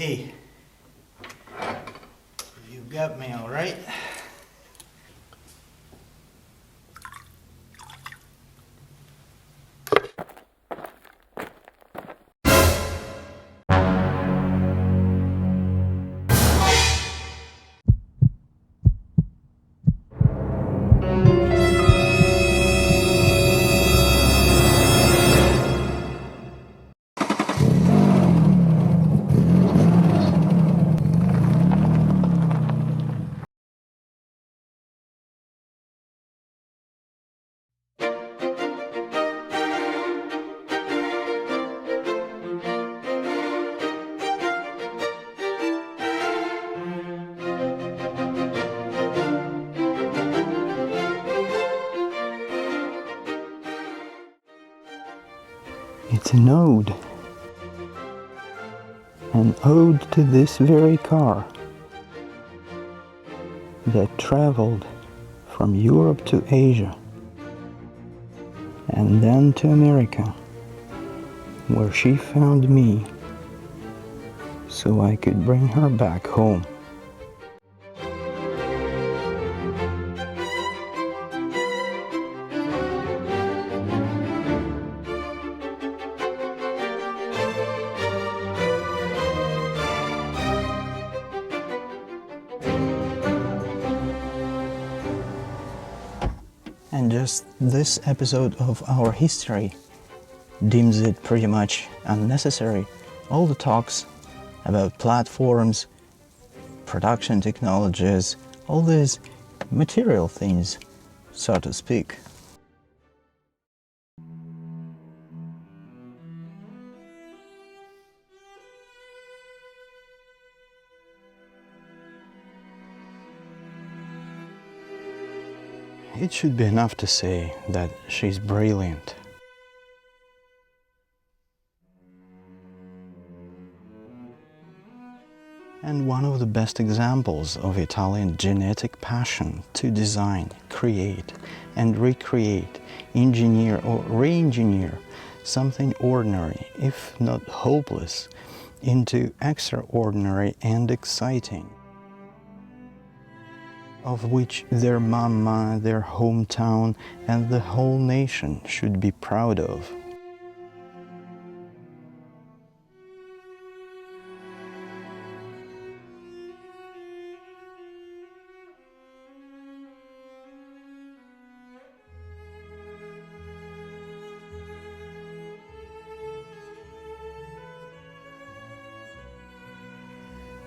Hey, you got me all right. It's an ode to this very car that traveled from Europe to Asia and then to America, where she found me so I could bring her back home. And just this episode of our history deems it pretty much unnecessary. All the talks about platforms, production technologies, all these material things, so to speak. It should be enough to say that she's brilliant. And one of the best examples of Italian genetic passion to design, create and recreate, engineer or re-engineer something ordinary, if not hopeless, into extraordinary and exciting, of which their mama, their hometown, and the whole nation should be proud of.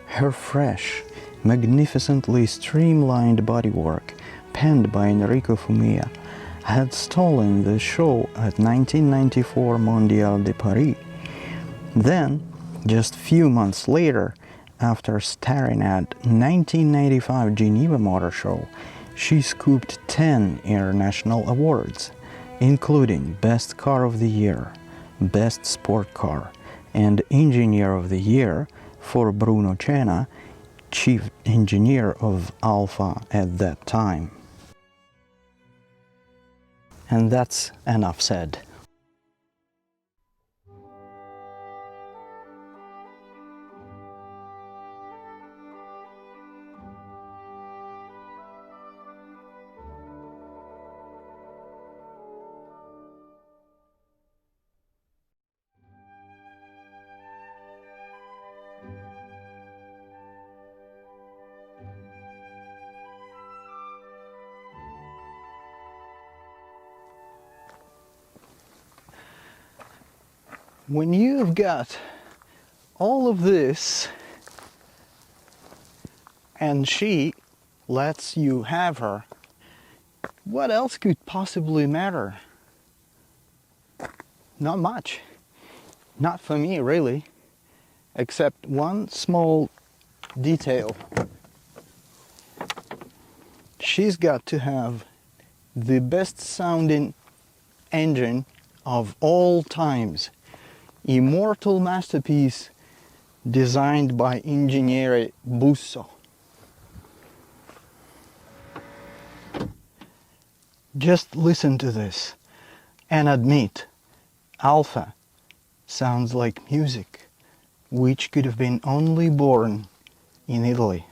Her fresh, magnificently streamlined bodywork, penned by Enrico Fumia, had stolen the show at 1994 Mondial de Paris. Then, just few months later, after starring at 1995 Geneva Motor Show, she scooped 10 international awards, including Best Car of the Year, Best Sport Car, and Engineer of the Year for Bruno Cena, chief engineer of Alfa at that time. And that's enough said. When you've got all of this and she lets you have her, what else could possibly matter? Not much. Not for me, really, except one small detail. She's got to have the best sounding engine of all times. Immortal masterpiece designed by Ingegnere Busso. Just listen to this and admit, Alfa sounds like music, which could have been only born in Italy.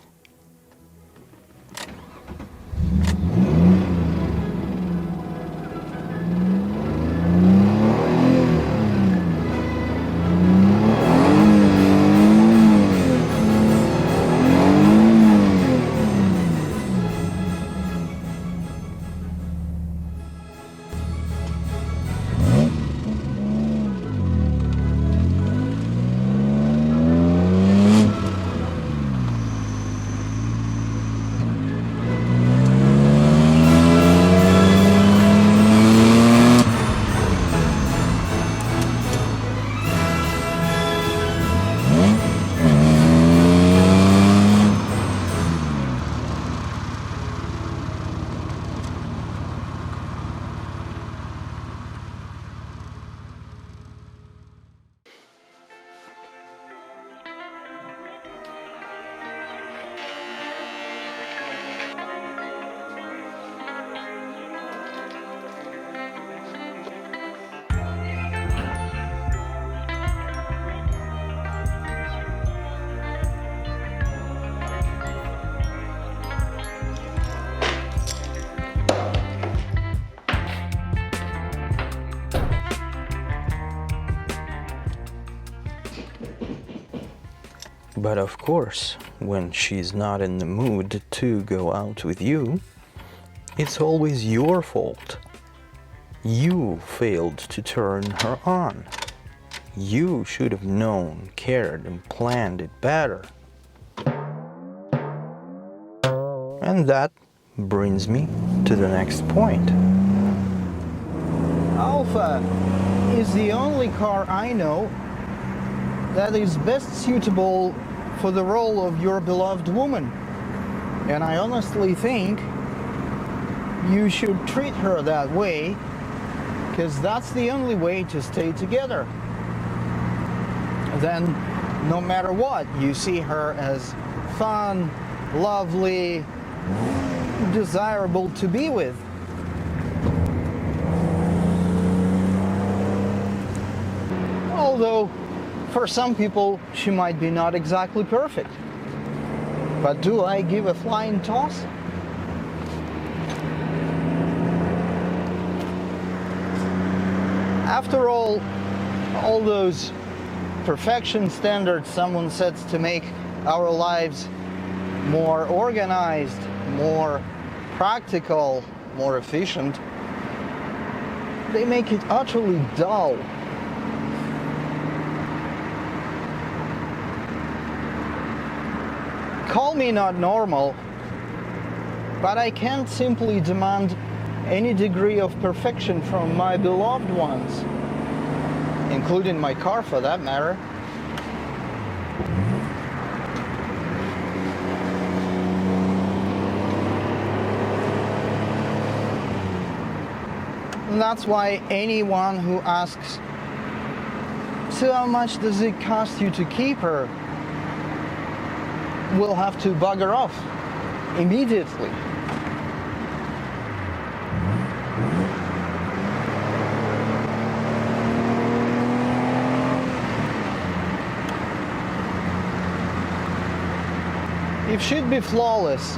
But of course, when she's not in the mood to go out with you, it's always your fault. You failed to turn her on. You should have known, cared, and planned it better. And that brings me to the next point. Alfa is the only car I know that is best suitable for the role of your beloved woman. And I honestly think you should treat her that way, because that's the only way to stay together. Then, no matter what, you see her as fun, lovely, desirable to be with. Although, for some people, she might be not exactly perfect. But do I give a flying toss? After all those perfection standards someone sets to make our lives more organized, more practical, more efficient, they make it utterly dull. Call me not normal, but I can't simply demand any degree of perfection from my beloved ones, including my car for that matter. And that's why anyone who asks, so how much does it cost you to keep her, will have to bugger off immediately. If she'd be flawless,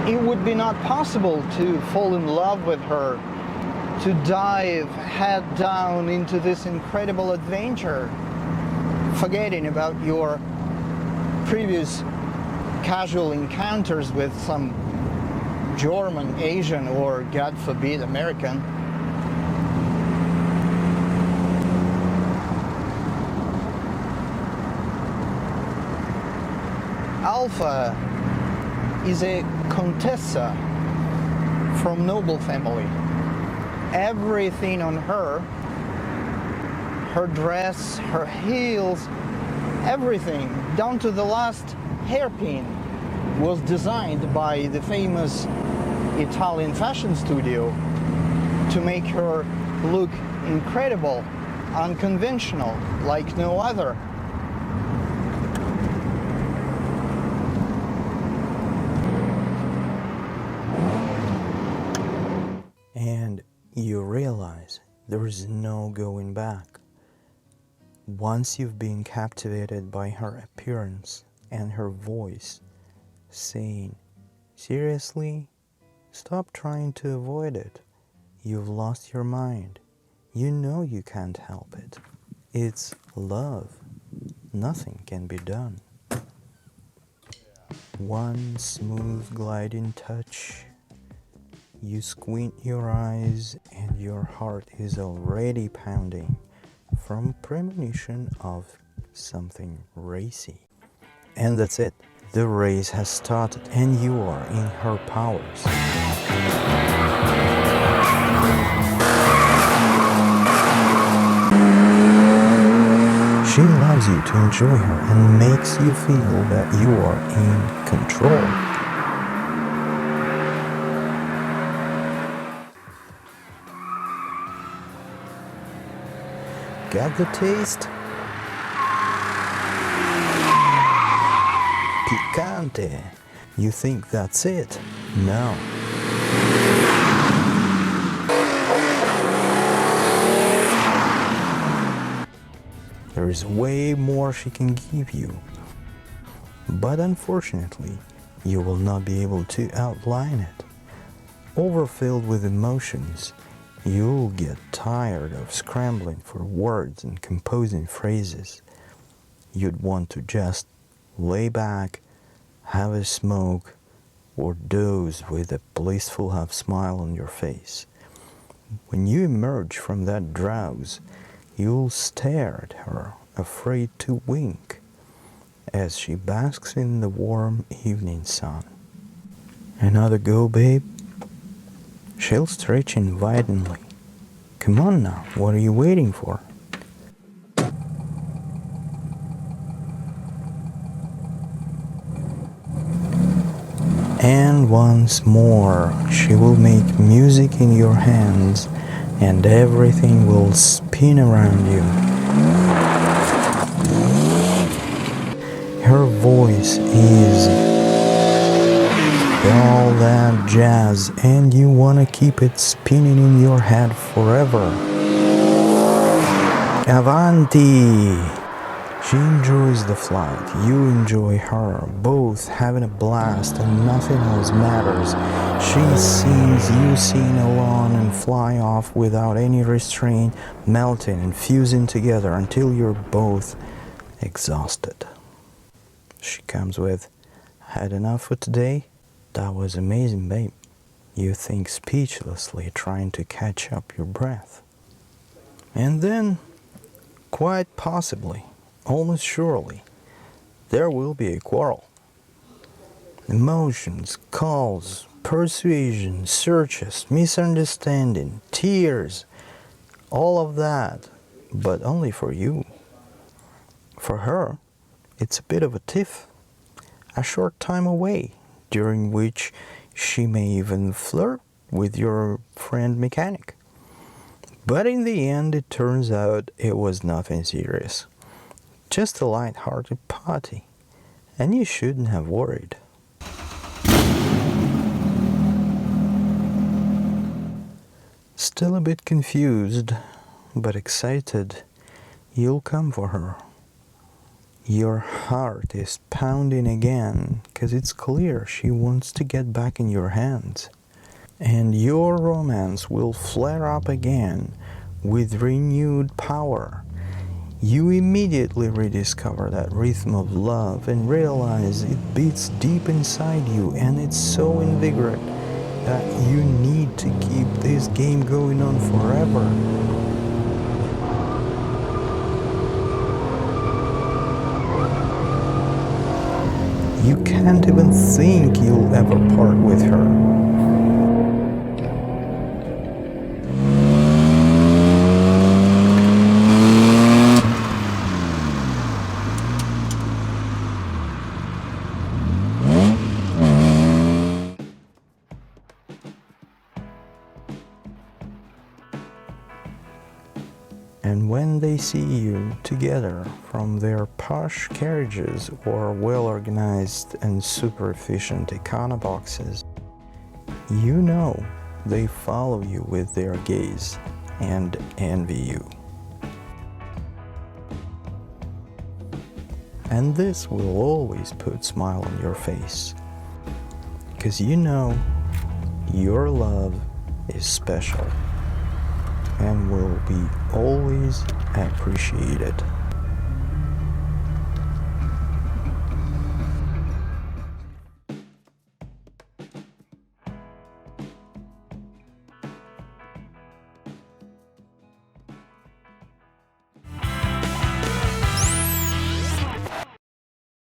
it would be not possible to fall in love with her, to dive head down into this incredible adventure, forgetting about your previous casual encounters with some German, Asian, or God forbid, American. Alfa is a Contessa from noble family. Everything on her, her dress, her heels, everything, down to the last hairpin, was designed by the famous Italian fashion studio to make her look incredible, unconventional, like no other. And you realize there is no going back. Once you've been captivated by her appearance and her voice, saying, seriously, stop trying to avoid it. You've lost your mind. You know you can't help it. It's love. Nothing can be done. One smooth gliding touch. You squint your eyes and your heart is already pounding from premonition of something racy. And that's it. The race has started and you are in her powers. She allows you to enjoy her and makes you feel that you are in control. Got the taste? Picante. You think that's it? No. There is way more she can give you. But unfortunately, you will not be able to outline it. Overfilled with emotions, you'll get tired of scrambling for words and composing phrases. You'd want to just lay back, have a smoke, or doze with a blissful half smile on your face. When you emerge from that drowse, you'll stare at her, afraid to wink, as she basks in the warm evening sun. Another go, babe? She'll stretch invitingly. Come on now, what are you waiting for? And once more, she will make music in your hands and everything will spin around you. Her voice is all that jazz and you want to keep it spinning in your head forever. Avanti! She enjoys the flight, you enjoy her, both having a blast and nothing else matters. She sings, you sing along and fly off without any restraint, melting and fusing together until you're both exhausted. She comes with, had enough for today? That was amazing, babe. You think speechlessly, trying to catch up your breath. And then, quite possibly, almost surely, there will be a quarrel. Emotions, calls, persuasion, searches, misunderstanding, tears, all of that, but only for you. For her, it's a bit of a tiff, a short time away, during which she may even flirt with your friend mechanic. But in the end, it turns out it was nothing serious. Just a light-hearted party, and you shouldn't have worried. Still a bit confused, but excited, you'll come for her. Your heart is pounding again, 'cause it's clear she wants to get back in your hands. And your romance will flare up again with renewed power. You immediately rediscover that rhythm of love and realize it beats deep inside you, and it's so invigorating that you need to keep this game going on forever. You can't even think you'll ever part with her. And when they see you together from their posh carriages or well-organized and super efficient econoboxes, you know they follow you with their gaze and envy you. And this will always put a smile on your face. Because you know your love is special and will be always appreciated.